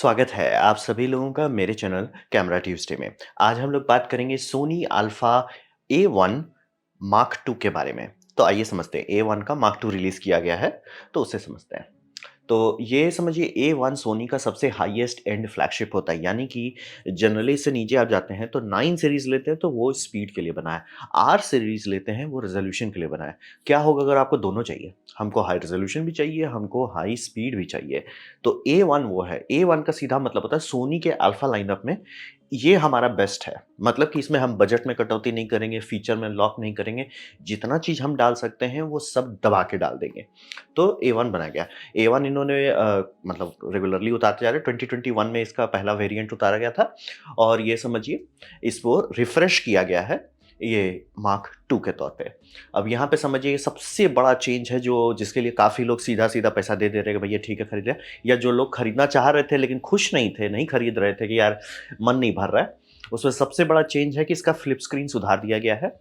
स्वागत है आप सभी लोगों का मेरे चैनल कैमरा ट्यूज़डे में। आज हम लोग बात करेंगे Soni alpha A1 mark to के बारे में। तो आइए समझते हैं A1 का मार्क टू रिलीज़ किया गया है, तो उसे समझते हैं। तो ये समझिए A1 सोनी का सबसे हाईएस्ट एंड फ्लैगशिप होता है, यानी कि जनरली इससे नीचे आप जाते हैं तो 9 सीरीज़ लेते हैं तो वो स्पीड के लिए बना है। R सीरीज़ लेते हैं वो रिज़ॉल्यूशन के लिए बना है। क्या होगा अगर आपको दोनों चाहिए? हमको हाई रिज़ॉल्यूशन भी चाहिए, हमको हाई स्पीड भी चाहिए। तो A1 वो है। A1 का सीधा मतलब होता है सोनी के अल्फा लाइनअप में ये हमारा बेस्ट है। मतलब कि इसमें हम बजट में कटौती नहीं करेंगे, फीचर में लॉक नहीं करेंगे। जितना चीज़ हम डाल सकते हैं वो सब दबा के डाल देंगे। तो A1 बनाया गया। A1 इन्होंने मतलब रेगुलरली उतारते जा रहे हैं। 2021 में इसका पहला वेरिएंट उतारा गया था और ये समझिए इसको रिफ्रेश किया गया है ये मार्क टू के तौर पे। अब यहाँ पे समझिए सबसे बड़ा चेंज है जो जिसके लिए काफ़ी लोग सीधा-सीधा पैसा दे रहे हैं कि भैया ठीक है खरीद लें, या जो लोग खरीदना चाह रहे थे लेकिन खुश नहीं थे, नहीं खरीद रहे थे कि यार मन नहीं भर रहा है, उसमें सबसे बड़ा चेंज है कि इसका फ्लिप स्क्रीन सुधार दिया गया है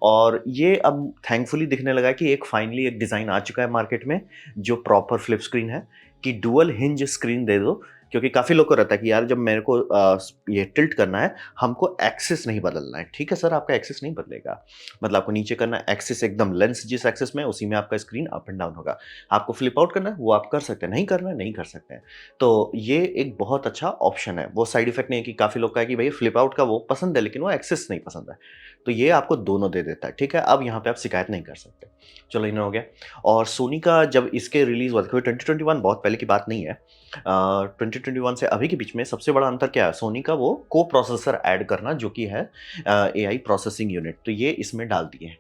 और ये अब थैंकफुली दिखने लगा है कि एक फाइनली एक डिज़ाइन आ चुका है मार्केट में जो प्रॉपर फ्लिप स्क्रीन है कि डुअल हिंज स्क्रीन दे दो, क्योंकि काफ़ी लोग को रहता है कि यार जब मेरे को ये टिल्ट करना है, हमको एक्सिस नहीं बदलना है। ठीक है सर, आपका एक्सिस नहीं बदलेगा। मतलब आपको नीचे करना है एक्सिस एकदम लेंस जिस एक्सिस में है, उसी में आपका स्क्रीन अप एंड डाउन होगा। आपको फ्लिप आउट करना है, वो आप कर सकते हैं, नहीं करना है, नहीं कर सकते हैं। तो ये एक बहुत अच्छा ऑप्शन है। वो साइड इफेक्ट नहीं है कि काफ़ी लोग का है कि भैया फ्लिप आउट का वो पसंद है लेकिन वो एक्सिस नहीं पसंद है। तो ये आपको दोनों दे देता है, ठीक है? अब यहाँ पे आप शिकायत नहीं कर सकते। चलो इतना हो गया। और सोनी का जब इसके रिलीज़ हुआ था, क्योंकि 2021 बहुत पहले की बात नहीं है। 2021 से अभी के बीच में सबसे बड़ा अंतर क्या है? सोनी का वो को-प्रोसेसर ऐड करना जो कि है एआई प्रोसेसिंग यूनिट, तो ये इसमें डाल दिए हैं।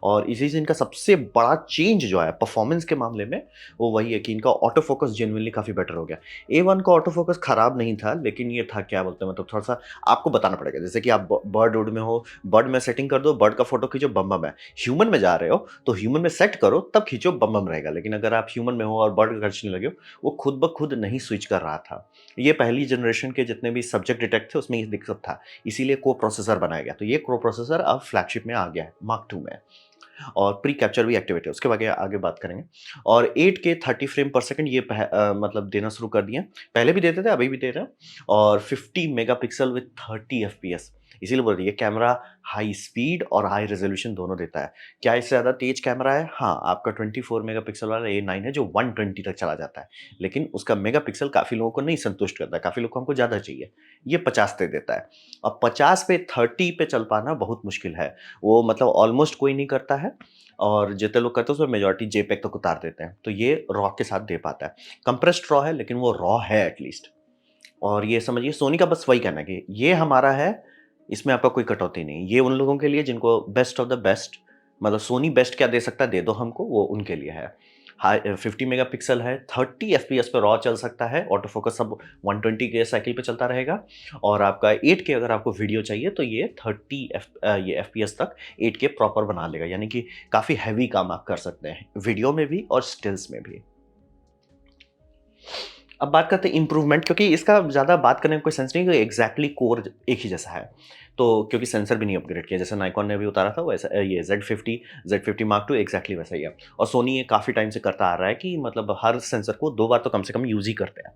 और इसी से इनका सबसे बड़ा चेंज जो है परफॉर्मेंस के मामले में, वो वही है कि इनका ऑटो फोकस जेनुइनली काफ़ी बेटर हो गया। A1 का ऑटो फोकस खराब नहीं था, लेकिन ये था क्या बोलते हैं मतलब थोड़ा-सा आपको बताना पड़ेगा। जैसे कि आप ब बर्ड वुड में हो, बर्ड में सेटिंग कर दो, बर्ड का फ़ोटो खींचो, बम-बम है। ह्यूमन में जा रहे हो, तो ह्यूमन में सेट करो, तब खींचो, बम-बम रहेगा। लेकिन अगर आप ह्यूमन में हो और बर्ड खींचने लगे हो, वो खुद ब खुद नहीं स्विच कर रहा था। ये पहली जनरेशन के जितने भी सब्जेक्ट डिटेक्ट थे, उसमें ये दिक्कत था। इसीलिए को-प्रोसेसर बनाया गया। तो ये को-प्रोसेसर अब फ्लैगशिप में आ गया है, मार्क 2 में। और प्री कैप्चर भी एक्टिवेट है, उसके बारे आगे बात करेंगे। और 8K 30 फ्रेम पर सेकंड ये मतलब देना शुरू कर दिए हैं। पहले भी देते थे, अभी भी दे रहे हैं। और 50 मेगापिक्सल विद 30 एफपीएस, इसीलिए बोल रही है कैमरा हाई स्पीड और हाई रेजोल्यूशन दोनों देता है। क्या इससे ज़्यादा तेज कैमरा है? हाँ, आपका 24 मेगापिक्सल वाला A9 है जो 120 तक चला जाता है। लेकिन उसका मेगापिक्सल काफ़ी लोगों को नहीं संतुष्ट करता है, काफ़ी लोगों को हमको ज़्यादा चाहिए। ये 50 दे देता है। अब 50 पे 30 पे चल पाना बहुत मुश्किल है। वो मतलब ऑलमोस्ट कोई नहीं करता है और जितने लोग करते हैं उसमें मेजॉरिटी जेपेग तक उतार देते हैं। तो ये रॉ के साथ दे पाता है। कंप्रेस्ड रॉ है लेकिन वो रॉ है एटलीस्ट। और ये समझिए सोनी का बस वही कहना है कि ये हमारा है, इसमें आपका कोई कटौती नहीं। ये उन लोगों के लिए जिनको बेस्ट ऑफ द बेस्ट, मतलब सोनी बेस्ट क्या दे सकता है दे दो हमको, वो उनके लिए है। हाई 50 मेगापिक्सल है, 30 एफपीएस पे रॉ चल सकता है, ऑटो फोकस सब 120 के साइकिल पे चलता रहेगा। और आपका 8K अगर आपको वीडियो चाहिए तो ये 30 ये एफपीएस तक 8K प्रॉपर बना लेगा, यानी कि काफ़ी हैवी काम आप कर सकते हैं, वीडियो में भी और स्टिल्स में भी। अब बात करते हैं इम्प्रूवमेंट, क्योंकि इसका ज़्यादा बात करने का कोई सेंस नहीं है, एग्जैक्टली कोर एक ही जैसा है। तो क्योंकि सेंसर भी नहीं अपग्रेड किया, जैसे नाइकॉन ने भी उतारा था वैसा ये Z50 मार्क टू एग्जैक्टली वैसा ही है। और सोनी ये काफ़ी टाइम से करता आ रहा है कि मतलब हर सेंसर को 2 बार तो कम से कम यूज़ ही करते हैं।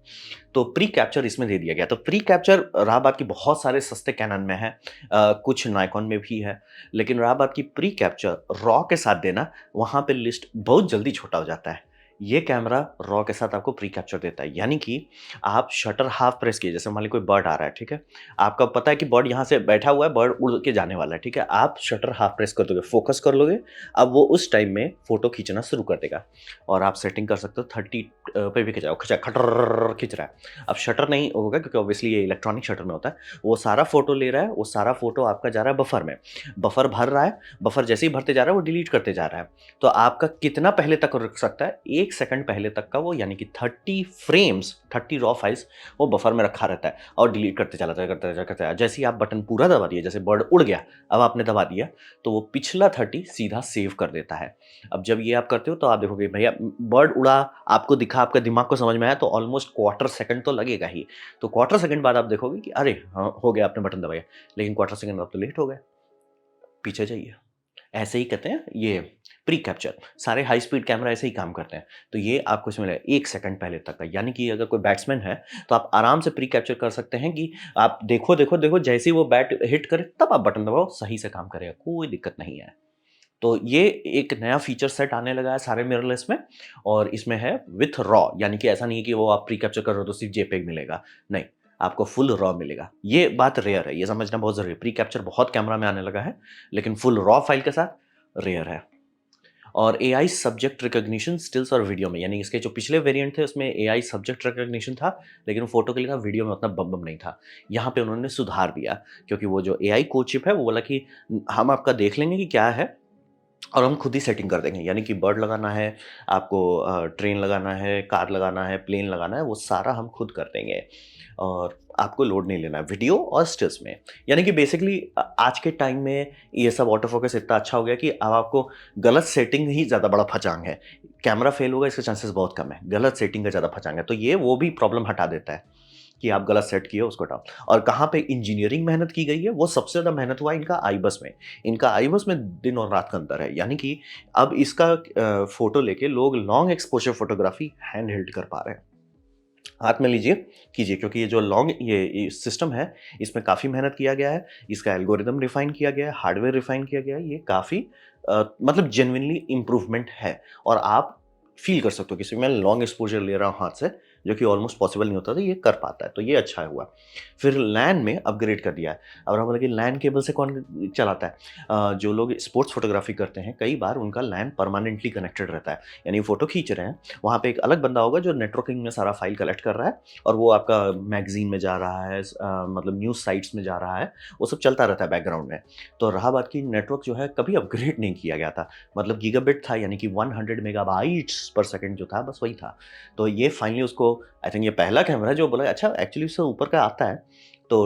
तो प्री कैप्चर इसमें दे दिया गया। तो प्री कैप्चर रहा बात की बहुत सारे सस्ते कैनन में है, कुछ नाइकॉन में भी है। लेकिन रहा बात की प्री कैप्चर रॉ के साथ देना, वहाँ पे लिस्ट बहुत जल्दी छोटा हो जाता है। ये कैमरा रॉ के साथ आपको प्री कैप्चर देता है, यानी कि आप शटर हाफ प्रेस किए, जैसे मान लीजिए कोई बर्ड आ रहा है, ठीक है? आपका पता है कि बर्ड यहाँ से बैठा हुआ है, बर्ड उड़ के जाने वाला है, ठीक है? आप शटर हाफ प्रेस कर दोगे, फोकस कर लोगे, अब वो उस टाइम में फ़ोटो खींचना शुरू कर देगा। और आप सेटिंग कर सकते हो 30 पे भी खिंचाओ, खिंचा खटर खींच रहा है। अब शटर नहीं होगा क्योंकि ऑब्वियसली ये इलेक्ट्रॉनिक शटर में होता है। वो सारा फ़ोटो ले रहा है, वो सारा फ़ोटो आपका जा रहा है बफर में। बफर भर रहा है, बफर जैसे ही भरते जा रहा है वो डिलीट करते जा रहा है। तो आपका कितना पहले तक रुक सकता है? 1 सेकंड पहले तक का वो, यानी कि 30 फ्रेम्स, 30 रॉ फाइल्स वो बफर में रखा रहता है और डिलीट करते चला जाएगा, करते चला करते चला। जैसे ही आप बटन पूरा दबा दिए, जैसे बर्ड उड़ गया, अब आपने दबा दिया, तो वो पिछला 30 सीधा सेव कर देता है। अब जब ये आप करते हो तो आप देखोगे भैया बर्ड उड़ा, आपको दिखा, आपके दिमाग को समझ में आया, तो ऑलमोस्ट क्वार्टर सेकंड तो लगेगा ही। तो क्वार्टर सेकंड बाद आप देखोगे कि अरे! हाँ, हो गया, आपने बटन दबाया। लेकिन क्वार्टर सेकंड बाद तो लेट हो गए, पीछे जाइए। ऐसे ही कहते हैं ये प्री कैप्चर, सारे हाई स्पीड कैमरा ऐसे ही काम करते हैं। तो ये आपको इसमें मिलेगा 1 सेकंड पहले तक का, यानी कि अगर कोई बैट्समैन है, तो आप आराम से प्री कैप्चर कर सकते हैं कि आप देखो, देखो, देखो जैसे ही वो बैट हिट करे तब आप बटन दबाओ, सही से काम करेगा, कोई दिक्कत नहीं है। तो ये एक नया फीचर सेट आने लगा है सारे मिररलेस में और इसमें है विथ रॉ, यानी कि ऐसा नहीं है कि वो आप प्री कैप्चर कर रहे हो तो सिर्फ जेपीईजी मिलेगा। नहीं, आपको फुल रॉ मिलेगा। ये बात रेयर है, ये समझना बहुत ज़रूरी है। प्री कैप्चर बहुत कैमरा में आने लगा है, लेकिन फुल रॉ फाइल के साथ रेयर है। और एआई सब्जेक्ट रिकॉग्निशन स्टिल्स और वीडियो में, यानी इसके जो पिछले वेरिएंट थे उसमें एआई सब्जेक्ट रिकॉग्निशन था, लेकिन फोटो के लिए था, वीडियो में उतना बम बम नहीं था। यहाँ पे उन्होंने सुधार दिया, क्योंकि वो जो एआई कोड चिप है वो बोला कि हम आपका देख लेंगे कि क्या है और हम खुद ही सेटिंग कर देंगे, यानी कि बर्ड लगाना है, आपको ट्रेन लगाना है, कार लगाना है, प्लेन लगाना है, वो सारा हम खुद कर देंगे और आपको लोड नहीं लेना है वीडियो और स्टिल्स में। यानी कि बेसिकली आज के टाइम में ये सब ऑटो फोकस इतना अच्छा हो गया कि अब आपको गलत सेटिंग ही ज़्यादा बड़ा फचांग है। कैमरा फेल होगा इसके चांसेस बहुत कम है, गलत सेटिंग का ज़्यादा फचांग है। तो ये वो भी प्रॉब्लम हटा देता है कि आप गलत सेट किए उसको हटाओ। और कहाँ पे इंजीनियरिंग मेहनत की गई है, वो सबसे ज़्यादा मेहनत हुआ इनका आईबस में। इनका आईबस में दिन और रात का अंतर है, यानी कि अब इसका फ़ोटो लेके लोग long exposure photography hand held कर पा रहे हैं। हाथ में लीजिए, कीजिए, क्योंकि ये जो लॉन्ग ये सिस्टम है, इसमें काफ़ी मेहनत किया गया है, इसका एल्गोरिदम रिफ़ाइन किया गया है, हार्डवेयर रिफ़ाइन किया गया है, ये काफ़ी मतलब जेनुइनली इम्प्रूवमेंट है और आप फ़ील कर सकते हो कि मैं लॉन्ग एक्सपोज़र ले रहा हूँ हाथ से, जो कि ऑलमोस्ट पॉसिबल नहीं होता था, ये कर पाता है, तो ये अच्छा हुआ। फिर लैन में अपग्रेड कर दिया है। अब आप बोले कि लैन केबल से कौन चलाता है? जो लोग स्पोर्ट्स फ़ोटोग्राफ़ी करते हैं, कई बार उनका लैन परमानेंटली कनेक्टेड रहता है, यानी फ़ोटो खींच रहे हैं, वहाँ पे एक अलग बंदा होगा जो नेटवर्किंग में सारा फ़ाइल कलेक्ट कर रहा है और वो आपका मैगज़ीन में जा रहा है, मतलब न्यूज़ साइट्स में जा रहा है, वो सब चलता रहता है बैकग्राउंड में। तो रहा बात कि नेटवर्क जो है कभी अपग्रेड नहीं किया गया था, मतलब गीगाबिट था, यानी कि 100 मेगाबाइट्स पर सेकंड जो था, बस वही था। तो ये फाइनली उसको, आई थिंक ये पहला कैमरा है जो बोला अच्छा एक्चुअली इससे ऊपर का आता है, तो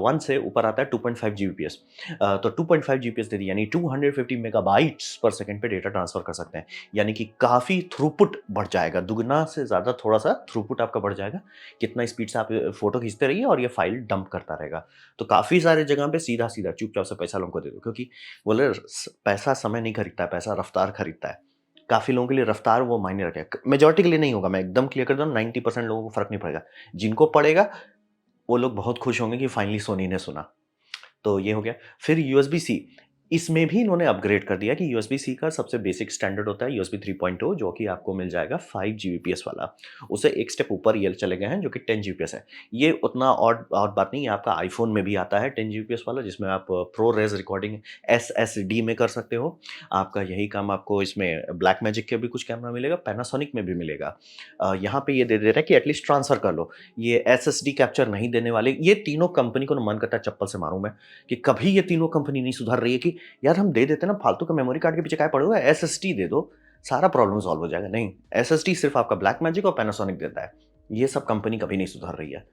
1 से ऊपर आता है 2.5 जीबीपीएस। तो 2.5 जीबीपीएस दे दी, यानी 250 मेगाबाइट्स पर सेकंड पे डेटा ट्रांसफ़र कर सकते हैं, यानी कि काफ़ी थ्रूपुट बढ़ जाएगा, दुगना से ज़्यादा थोड़ा-सा थ्रूपुट आपका बढ़ जाएगा। कितना स्पीड से आप फ़ोटो खींचते रहिए और ये फ़ाइल डंप करता रहेगा। तो काफ़ी सारे जगह पे सीधा-सीधा चुपचाप से पैसा लोगों को दे दो, क्योंकि बोले पैसा समय नहीं खरीदता है, पैसा रफ़्तार खरीदता है। काफ़ी लोगों के लिए रफ़्तार वो मायने रखेगा। मेजॉरिटी के लिए नहीं होगा, मैं एकदम क्लियर कर दूँ, 90% लोगों को फ़र्क नहीं पड़ेगा। जिनको पड़ेगा, वो लोग बहुत खुश होंगे कि फाइनली सोनी ने सुना। तो ये हो गया। फिर यूएसबी-सी, इसमें भी इन्होंने अपग्रेड कर दिया कि यूएसबी-सी का सबसे बेसिक स्टैंडर्ड होता है यूएसबी 3.0, जो कि आपको मिल जाएगा 5 जीबीपीएस वाला। उससे एक स्टेप ऊपर ये चले गए हैं जो कि 10 जीबीपीएस है। ये उतना ऑड बात नहीं है, आपका आईफ़ोन में भी आता है 10 जीबीपीएस वाला, जिसमें आप प्रोरेस रिकॉर्डिंग एसएसडी में कर सकते हो। आपका यही काम आपको इसमें ब्लैकमैजिक के भी कुछ कैमरा मिलेगा, पैनासोनिक में भी मिलेगा। यहाँ पे ये दे रहा है कि एटलीस्ट ट्रांसफ़र कर लो। ये एसएसडी कैप्चर नहीं देने वाले, ये तीनों कंपनी को ना मन करता है चप्पल से मारूँ मैं, कि कभी ये तीनों कंपनी नहीं सुधर रही है कि यार हम दे देते हैं ना, फालतू का मेमोरी कार्ड के पीछे काहे पड़े हुए हो, एसएसडी दे दो, सारा प्रॉब्लम सॉल्व हो जाएगा। नहीं, एसएसडी सिर्फ़ आपका ब्लैकमैजिक और पैनासोनिक देता है। ये सब कंपनी कभी नहीं सुधर रही है।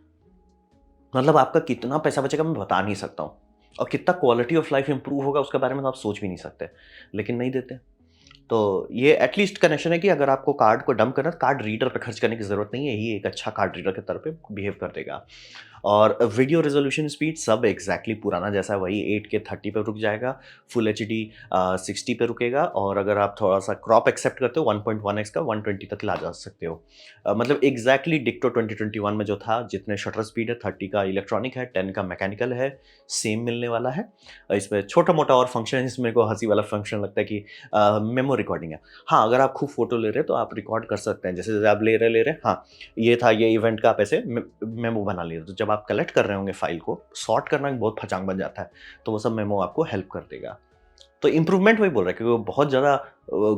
मतलब आपका कितना पैसा बचेगा मैं बता नहीं सकता हूँ और कितना क्वालिटी ऑफ लाइफ़ इंप्रूव होगा उसके बारे में तो आप सोच भी नहीं सकते, लेकिन नहीं देते। तो ये एटलीस्ट कनेक्शन है कि अगर आपको कार्ड को डंप करना है, तो कार्ड रीडर पे खर्च करने की ज़रूरत नहीं है, यही एक अच्छा कार्ड रीडर के तौर पे बिहेव कर देगा। और वीडियो रेज़ोल्यूशन स्पीड सब एग्ज़ैक्टली पुराना जैसा है, वही 8K 30 पे रुक जाएगा, फुल एचडी 60 पे रुकेगा और अगर आप थोड़ा-सा क्रॉप एक्सेप्ट करते हो 1.1x का 120 तक ला जा सकते हो। मतलब एग्ज़ैक्टली डिक्टो 2021 में जो था, जितने शटर स्पीड है, 30 का इलेक्ट्रॉनिक है, 10 का मैकेनिकल है, सेम मिलने वाला है। इसमें छोटा-मोटा और फंक्शन है, इसमें को हँसी वाला फंक्शन लगता है कि मेमो रिकॉर्डिंग है। हाँ, अगर आप खूब फ़ोटो ले रहे हो तो आप रिकॉर्ड कर सकते हैं। जैसे-जैसे आप ले रहे हैं, हाँ, ये था ये इवेंट का, आप ऐसे मेमो बना लिए। तो जब आप कलेक्ट कर रहे होंगे फ़ाइल को, सॉर्ट करना एक बहुत फचांग बन जाता है। तो वो सब मेमो आपको हेल्प कर देगा। तो इम्प्रूवमेंट वही बोल रहा है, क्योंकि वो बहुत ज़्यादा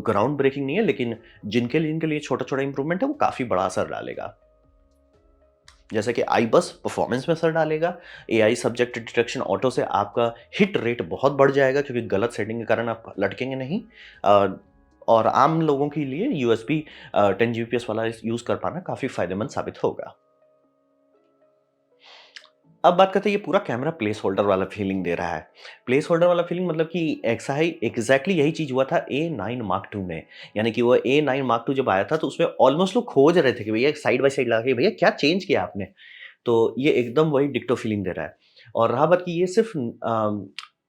ग्राउंड ब्रेकिंग नहीं है, लेकिन जिनके लिए छोटा-छोटा इम्प्रूवमेंट है, वो काफ़ी बड़ा असर डालेगा। जैसे कि आईबस परफॉर्मेंस में असर डालेगा, एआई सब्जेक्ट डिटेक्शन ऑटो से आपका हिट रेट बहुत बढ़ जाएगा, क्योंकि गलत सेटिंग के कारण आप लटकेंगे नहीं। अ, और आम लोगों के लिए यूएसबी 10 जीबीपीएस वाला यूज़ कर पाना काफ़ी फ़ायदेमंद साबित होगा। अब बात करते हैं, ये पूरा कैमरा प्लेस होल्डर वाला फीलिंग दे रहा है। प्लेस होल्डर वाला फीलिंग मतलब कि ऐसा ही एग्ज़ैक्टली यही चीज़ हुआ था ए9 मार्क II में। यानी कि वो ए9 मार्क II जब आया था तो उसमें ऑलमोस्ट लोग खोज रहे थे कि भैया साइड बाय साइड लगा के भैया क्या चेंज किया आपने? तो ये एकदम वही डिक्टो फीलिंग दे रहा है। और रहा बात कि ये सिर्फ़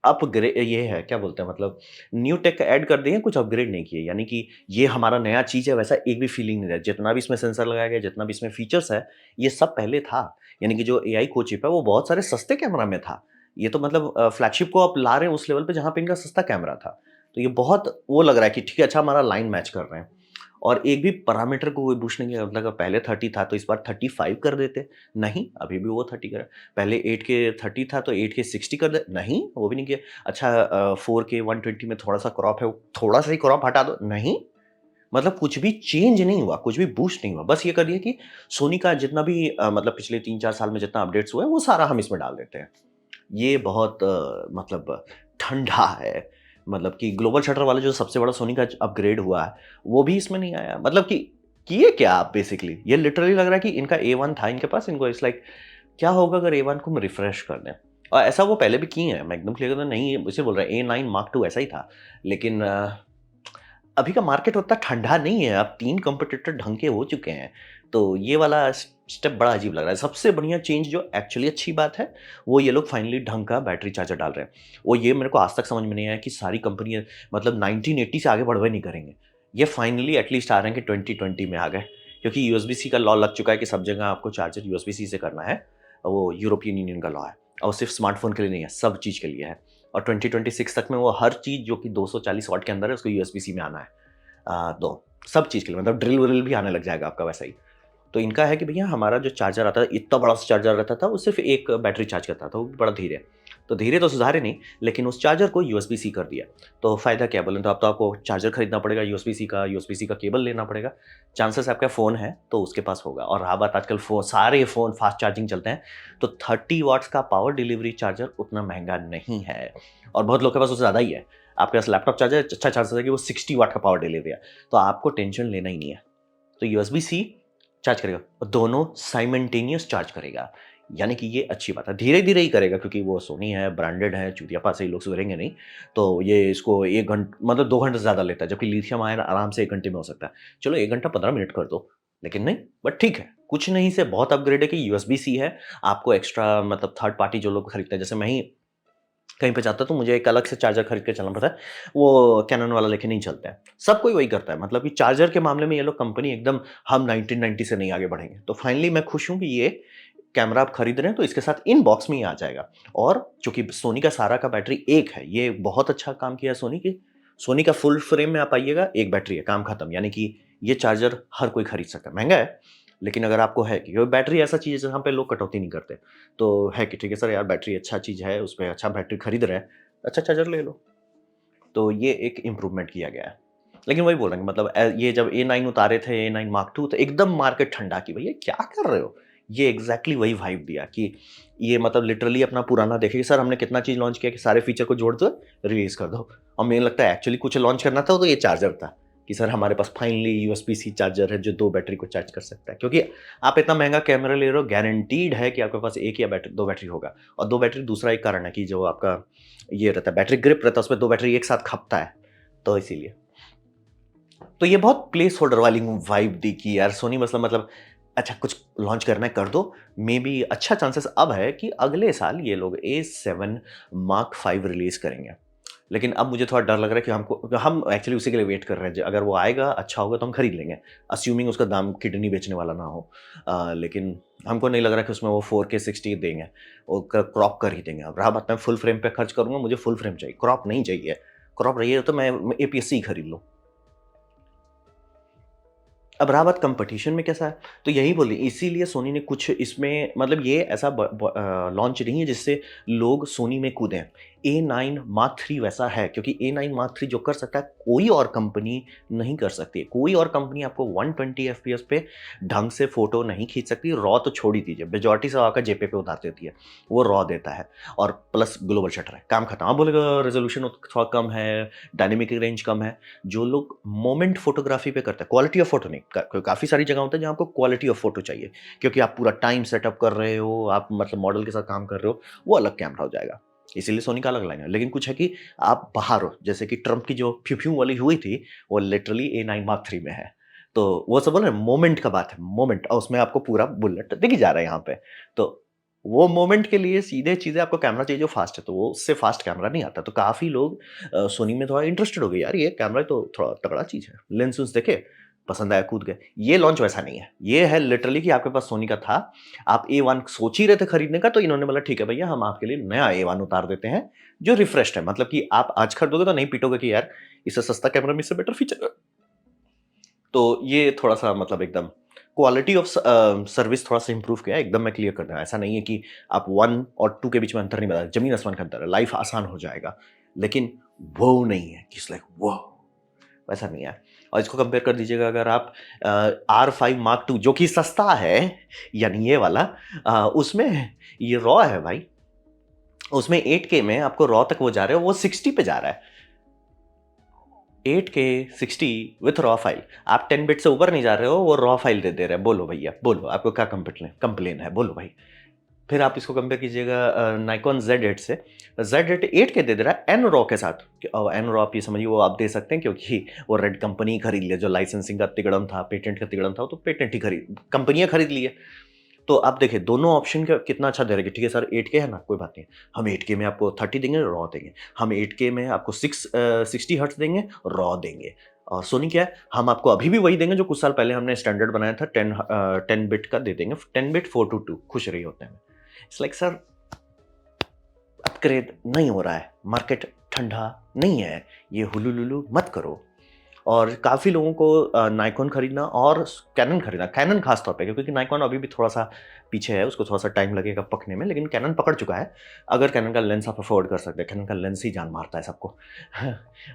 अपग्रे ये है, क्या बोलते हैं मतलब न्यू टेक ऐड कर दिए हैं, कुछ अपग्रेड नहीं किए। यानी कि ये हमारा नया चीज़ है, वैसा एक भी फीलिंग नहीं रहा। जितना भी इसमें सेंसर लगाया गया है, जितना भी इसमें फीचर्स है, ये सब पहले था। यानी कि जो एआई को चिप है, वो बहुत सारे सस्ते कैमरा में था। ये तो मतलब फ्लैगशिप को आप ला रहे हैं उस लेवल पे जहाँ पे इनका सस्ता कैमरा था। तो ये बहुत वो लग रहा है कि ठीक है, अच्छा हमारा लाइन मैच कर रहे हैं। और एक भी पैरामीटर को कोई बूस्ट नहीं किया, मतलब अगर पहले 30 था तो इस बार 35 कर देते। नहीं, अभी भी वो 30 कर रहा है। पहले 8K 30 था तो 8K 60 कर दे। नहीं, वो भी नहीं किया। अच्छा 4K 120 में थोड़ा-सा क्रॉप है, थोड़ा सा ही क्रॉप हटा दो। नहीं, मतलब कुछ भी चेंज नहीं हुआ, कुछ भी बूस्ट नहीं हुआ। बस ये कर दिया कि सोनी का जितना भी मतलब पिछले 3-4 साल में जितना अपडेट्स हुए हैं, वो सारा हम इसमें डाल देते हैं। ये बहुत मतलब ठंडा है। मतलब कि ग्लोबल शटर वाला जो सबसे बड़ा सोनी का अपग्रेड हुआ है, वो भी इसमें नहीं आया। मतलब कि किए क्या आप बेसिकली? ये लिटरली लग रहा है कि इनका A1 था इनके पास, इनको इट्स लाइक क्या होगा अगर A1 को हम रिफ्रेश कर दें? और ऐसा वो पहले भी किए हैं, मैं एकदम क्लियर तो नहीं इसे बोल रहा है, A9 मार्क II ऐसा ही था। लेकिन अभी का मार्केट उतना ठंडा नहीं है, अब 3 कॉम्पिटिटर ढंग के हो चुके हैं। तो ये वाला स्टेप बड़ा अजीब लग रहा है। सबसे बढ़िया चेंज जो एक्चुअली अच्छी बात है, वो ये लोग फाइनली ढंग का बैटरी चार्जर डाल रहे हैं। वो ये मेरे को आज तक समझ में नहीं आया कि सारी कंपनियाँ मतलब 1980 से आगे बढ़वे नहीं करेंगे। ये फाइनली एटलीस्ट आ रहे हैं कि 2020 में आ गए। क्योंकि यूएसबी-सी का लॉ लग चुका है कि सब जगह आपको चार्जर यूएसबी-सी से करना है। वो यूरोपियन यूनियन का लॉ है और सिर्फ स्मार्टफ़ोन के लिए नहीं है, सब चीज़ के लिए है। और 2026 तक में वो हर चीज़ जो कि 240 वॉट के अंदर है, उसको यूएसबी-सी में आना है। तो सब चीज़ के लिए मतलब ड्रिल-विल भी आने लग जाएगा आपका वैसा ही। तो इनका है कि भैया हमारा जो चार्जर आता है, इतना बड़ा सा चार्जर रहता था, वो सिर्फ़ एक बैटरी चार्ज करता था, वो भी बड़ा धीरे। तो धीरे तो सुधारे नहीं, लेकिन उस चार्जर को यूएसबी-सी कर दिया। तो फ़ायदा क्या बोलें, तो अब तो आपको चार्जर खरीदना पड़ेगा यूएसबी-सी का केबल लेना पड़ेगा। चांसेस आपका फ़ोन है, तो उसके पास होगा। और रहा बात आजकल सारे फ़ोन फ़ास्ट चार्जिंग चलते हैं, तो 30 वॉट्स का पावर डिलीवरी चार्जर उतना महँगा नहीं है और बहुत लोग के पास उससे ज़्यादा ही है। आपके पास लैपटॉप चार्जर है, अच्छा चांसेस है कि वो 60 वॉट का पावर डिलीवरी है, तो आपको टेंशन लेना ही नहीं है। तो यूएसबी-सी चार्ज करेगा और दोनों साइमल्टेनियस चार्ज करेगा। यानी कि ये अच्छी बात है। धीरे-धीरे ही करेगा क्योंकि वो सोनी है, ब्रांडेड है, चूतिया से ही लोग सुधरेंगे नहीं। तो ये इसको 1 मतलब 2 घंटे से ज़्यादा लेता है, जबकि लिथियम आयन आराम से 1 घंटे में हो सकता है। चलो 1 घंटा 15 मिनट कर दो, लेकिन नहीं, बट ठीक है। कुछ नहीं से बहुत अपग्रेड है कि यूएसबी-सी है, आपको एक्स्ट्रा मतलब थर्ड पार्टी जो लोग खरीदते हैं, जैसे मैं ही कहीं पे जाता हूँ तो मुझे एक अलग से चार्जर खरीद के चलना पड़ता है। वो कैनन वाला लेके नहीं चलते हैं। सब कोई वही करता है। मतलब कि चार्जर के मामले में ये लोग कंपनी एकदम हम 1990 से नहीं आगे बढ़ेंगे। तो फाइनली मैं खुश हूँ कि ये कैमरा आप खरीद रहे हैं तो इसके साथ इन बॉक्स में ही आ जाएगा। और चूँकि सोनी का सारा का बैटरी एक है, ये बहुत अच्छा काम किया है सोनी की। सोनी का फुल फ्रेम में आप आइएगा, एक बैटरी है, काम खत्म। यानी कि ये चार्जर हर कोई खरीद सकता है। महँगा है, लेकिन अगर आपको है कि बैटरी ऐसा चीज़ है जहाँ पे लोग कटौती नहीं करते। तो है कि ठीक है सर यार, बैटरी अच्छा चीज़ है, उसपे अच्छा बैटरी खरीद रहे हैं, अच्छा चार्जर ले लो। तो ये एक इम्प्रूवमेंट किया गया है। लेकिन वही बोल रहे हैं मतलब ये जब A9 उतारे थे, A9 मार्क II, तो एकदम मार्केट ठंडा कि भैया क्या कर रहे हो? ये एग्ज़ैक्टली वही वाइब दिया कि ये मतलब लिटरली अपना पुराना देखे कि सर हमने कितना चीज़ लॉन्च किया कि सारे फीचर को जोड़ दो, रिलीज़ कर दो। और मुझे लगता है एक्चुअली कुछ लॉन्च करना था तो ये चार्जर था, कि सर हमारे पास फाइनली यूएसबी-सी चार्जर है जो 2 बैटरी को चार्ज कर सकता है। क्योंकि आप इतना महँगा कैमरा ले रहे हो, गारंटीड है कि आपके पास 1 या 2 बैटरी होगा। और 2 बैटरी दूसरा एक कारण है कि जो आपका ये रहता है बैटरी ग्रिप रहता है, उसमें 2 बैटरी एक साथ खपता है, तो इसीलिए। तो ये बहुत प्लेस होल्डर वाली वाइब दी कि यार सोनी मतलब अच्छा कुछ लॉन्च करना है कर दो। मेबी अच्छा चांसेस अब है कि अगले साल ये लोग A7 मार्क V रिलीज़ करेंगे। लेकिन अब मुझे थोड़ा डर लग रहा है कि हम एक्चुअली उसी के लिए वेट कर रहे हैं। अगर वो आएगा, अच्छा होगा तो हम खरीद लेंगे, अस्यूमिंग उसका दाम किडनी बेचने वाला ना हो। लेकिन हमको नहीं लग रहा कि उसमें वो 4K 60 देंगे, वो क्रॉप कर ही देंगे। अब रहा बात मैं फुल फ्रेम पे खर्च करूँगा, मुझे फुल फ्रेम चाहिए, क्रॉप नहीं चाहिए। क्रॉप रही है तो मैं APS-C ही खरीद लूँ। अब रहा बात कॉम्पिटिशन में कैसा है, तो यही बोली इसीलिए सोनी ने कुछ इसमें मतलब ये ऐसा लॉन्च नहीं है जिससे लोग सोनी में कूदें। A9 मार्क III वैसा है क्योंकि A9 मार्क III जो कर सकता है कोई और कंपनी नहीं कर सकती। कोई और कंपनी आपको 120 एफपीएस पे ढंग से फ़ोटो नहीं खींच सकती। रॉ तो छोड़ ही दीजिए, मेजॉरिटी सब आपका जेपी पे उतार देती है। वो रॉ देता है और प्लस ग्लोबल शटर है, काम खत्म। आप बोलेगा रेज़ोल्यूशन थोड़ा कम है, डायनामिक रेंज कम है। जो लोग मोमेंट फ़ोटोग्राफ़ी पे करते हैं, क्वालिटी ऑफ फ़ोटो नहीं, काफ़ी सारी जगह होता है जहाँ आपको क्वालिटी ऑफ फ़ोटो चाहिए, क्योंकि आप पूरा टाइम सेटअप कर रहे हो, आप मतलब मॉडल के साथ काम कर रहे हो, वो अलग कैमरा हो जाएगा। इसीलिए सोनी का अलग लाइन है। लेकिन कुछ है कि आप बाहर हो, जैसे कि ट्रम्प की जो फ्यू-फ्यू वाली हुई थी, वो लिटरली A9 मार्क III में है। तो वो सब बोल रहे हैं मोमेंट का बात है, मोमेंट और उसमें आपको पूरा बुलेट दिख ही जा रहा है यहाँ पे। तो वो मोमेंट के लिए सीधे चीज़ें आपको कैमरा चाहिए जो फ़ास्ट है, तो वो उससे फ़ास्ट कैमरा नहीं आता। तो काफ़ी लोग सोनी में थोड़ा इंटरेस्टेड हो गए, यार ये कैमरा तो थोड़ा तगड़ा चीज़ है। लेंस-वेंस देखे, पसंद आया, कूद गए। ये लॉन्च वैसा नहीं है। ये है लिटरली कि आपके पास सोनी का था, आप A1 सोच ही रहे थे खरीदने का, तो इन्होंने बोला ठीक है भैया, हम आपके लिए नया A1 उतार देते हैं, जो रिफ्रेश्ड है। मतलब कि आप आज खरीदोगे तो नहीं पिटोगे कि यार इससे सस्ता कैमरा में इससे बेटर फीचर। तो ये थोड़ा-सा मतलब एकदम क्वालिटी ऑफ सर्विस थोड़ा-सा इम्प्रूव किया है, एकदम मैं क्लियर कर दूँ। ऐसा नहीं है कि आप 1 और 2 के बीच में अंतर नहीं बताया, ज़मीन-आसमान का अंतर है, लाइफ़ आसान हो जाएगा। लेकिन वो नहीं है कि इट्स लाइक वाओ! वैसा नहीं है। और इसको कंपेयर कर दीजिएगा अगर आप R5 मार्क II जो कि सस्ता है, यानी ये वाला उसमें ये रॉ है भाई। उसमें 8K में आपको रॉ तक वो जा रहे हो, वो 60 पे जा रहा है। 8K 60 with raw file. आप 10 बिट से ऊपर नहीं जा रहे हो, वो रॉ फाइल दे दे रहे हैं। बोलो भैया, बोलो आपको क्या कंप्लेन है? बोलो भाई। फिर आप इसको कंपेयर कीजिएगा Nikon Z8 से। Z8 8K दे दे रहा है एन रॉ के साथ। एन रॉ आप ये समझिए वो आप दे सकते हैं क्योंकि वो रेड कंपनी खरीद लिया, जो लाइसेंसिंग का तिगड़म था, पेटेंट का तिगड़म था, वो तो पेटेंट ही खरीद कंपनियाँ खरीद ली है। तो आप देखिए दोनों ऑप्शन का कितना अच्छा दे रहे हैं कि ठीक है सर 8K है ना, कोई बात नहीं। हम 8K में आपको 30 देंगे, रॉ देंगे। हम 8K में आपको 60 हर्ट्ज देंगे, रॉ देंगे। और सोनी क्या है, हम आपको अभी भी वही देंगे जो कुछ साल पहले हमने स्टैंडर्ड बनाया था, 10 बिट का दे देंगे, 10 बिट 422 खुश रही होते हैं। इट्स लाइक सर अपग्रेड नहीं हो रहा है, मार्केट ठंडा नहीं है, ये हुलुलुलु मत करो। और काफ़ी लोगों को नाइकॉन खरीदना और कैनन खरीदना, कैनन खास तौर पे क्योंकि नाइकॉन अभी भी थोड़ा-सा पीछे है, उसको थोड़ा-सा टाइम लगेगा पकने में, लेकिन कैनन पकड़ चुका है। अगर कैनन का लेंस आप अफ़ोर्ड कर सकते हैं, कैनन का लेंस ही जान मारता है सबको।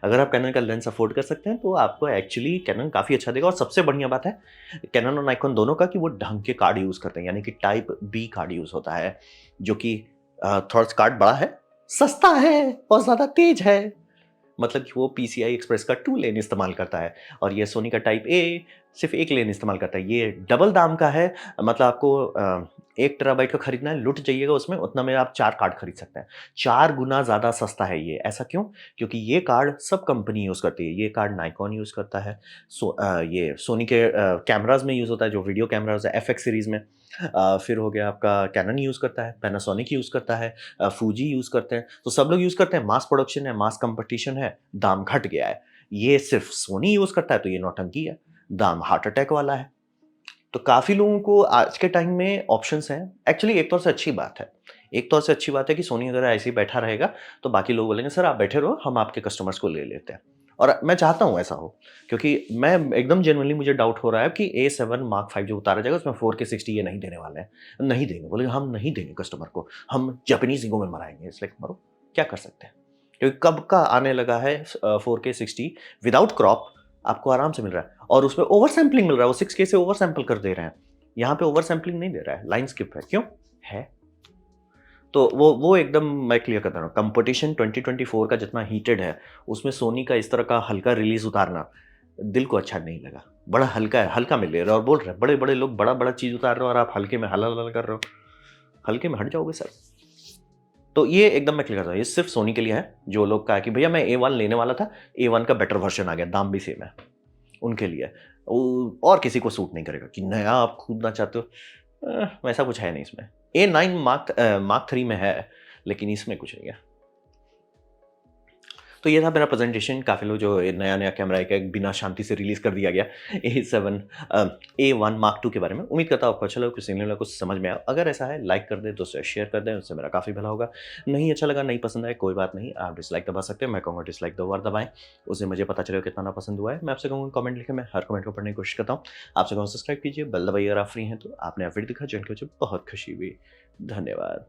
अगर आप कैनन का लेंस अफ़ोर्ड कर सकते हैं, तो आपको एक्चुअली कैनन काफ़ी अच्छा देगा और सबसे बढ़िया बात है, कैनन और नाइकॉन दोनों का कि वो ढंग के कार्ड यूज़ करते हैं, यानी कि टाइप बी कार्ड यूज़ होता है, जो कि थोड़ा-सा कार्ड बड़ा है, सस्ता है और ज़्यादा तेज़ है। मतलब कि वो पीसीआई एक्सप्रेस का 2 लेन इस्तेमाल करता है और ये सोनी का टाइप ए सिर्फ़ 1 लेन इस्तेमाल करता है। ये डबल दाम का है, मतलब आपको 1 टेराबाइट का खरीदना है, लुट जाइएगा उसमें, उतना में आप 4 कार्ड खरीद सकते हैं। 4 गुना ज़्यादा सस्ता है ये, ऐसा क्यों? क्योंकि ये कार्ड सब कंपनी यूज़ करती है। ये कार्ड नाइकॉन यूज़ करता है, ये सोनी के कैमराज़ में यूज़ होता है, जो वीडियो कैमराज़ है एफएक्स सीरीज़ में। फिर हो गया आपका कैनन यूज़ करता है, पैनासोनिक यूज़ करता है, फूजी यूज़ करते हैं, तो सब लोग यूज़ करते हैं, मास प्रोडक्शन है, मास कंपटीशन है, दाम घट गया है। ये सिर्फ़ सोनी यूज़ करता है तो ये नौटंकी है, दाम हार्ट अटैक वाला है। तो काफ़ी लोगों को आज के टाइम में ऑप्शंस हैं, एक्चुअली एक तौर से अच्छी बात है। एक तौर से अच्छी बात है कि सोनी अगर ऐसे ही बैठा रहेगा, तो बाकी लोग बोलेंगे सर आप बैठे रहो, हम आपके कस्टमर्स को ले लेते हैं। और मैं चाहता हूँ ऐसा हो, क्योंकि मैं एकदम जेनुइनली मुझे डाउट हो रहा है कि A7 मार्क 5 जो उतारा जाएगा उसमें 4K 60 ये नहीं देने वाले हैं। नहीं देंगे, बोले हम नहीं देंगे कस्टमर को, हम जापानीज़ में मराएँगे। इट्स लाइक मारो, क्या कर सकते हैं? क्योंकि कब का आने लगा है 4K 60 विदाउट क्रॉप आपको आराम से मिल रहा है और उसमें ओवर सैंपलिंग मिल रहा है, वो 6K से ओवर सैंपल कर दे रहे हैं। यहाँ पे ओवर सैंपलिंग नहीं दे रहा है, लाइन स्किप है, क्यों? है। तो वो एकदम मैं क्लियर कर दे रहा हूँ, कॉम्पिटिशन 2024 का जितना हीटेड है, उसमें सोनी का इस तरह का हल्का रिलीज़ उतारना, दिल को अच्छा नहीं लगा। बड़ा हल्का है, हल्का में ले रहे हो और बोल रहे हैं, बड़े-बड़े लोग बड़ा-बड़ा चीज़ उतार रहे हो और आप हल्के में हल-हल कर रहे हो। हल्के में हट जाओगे सर। तो ये एकदम मैं क्लियर करता हूँ, ये सिर्फ़ सोनी के लिए है, जो लोग कहा कि भैया मैं A1 लेने वाला था, A1 का बेटर वर्ज़न आ गया, दाम भी सेम है, उनके लिए। और किसी को सूट नहीं करेगा कि नया आप खरीदना चाहते हो, वैसा कुछ है नहीं इसमें। A9 मार्क 3 में है, लेकिन इसमें कुछ नहीं है। तो ये था मेरा प्रेज़ेंटेशन, काफ़ी लोग जो ये नया-नया कैमरा एक बिना शांति से रिलीज़ कर दिया गया A7 A1 मार्क II के बारे में। उम्मीद करता हूँ आपको अच्छा लगा, कुछ सीखने लगा, कुछ समझ में आया। अगर ऐसा है लाइक कर दें, दोस्तों से शेयर कर दें, उससे मेरा काफ़ी भला होगा। नहीं अच्छा लगा, नहीं पसंद आया, कोई बात नहीं, आप डिसलाइक दबा सकते हैं। मैं कहूँगा डिसलाइक 2 बार दबाएँ, उससे मुझे पता चलेगा कितना नापसंद हुआ है। मैं आपसे कहूँगा कमेंट लिखें, मैं हर कमेंट को पढ़ने की कोशिश करता हूँ। आपसे कहूँगा सब्सक्राइब कीजिए, बेल दबाइए अगर आप फ्री हैं तो। आपने वीडियो दिखा जिनकी मुझे बहुत खुशी हुई। धन्यवाद।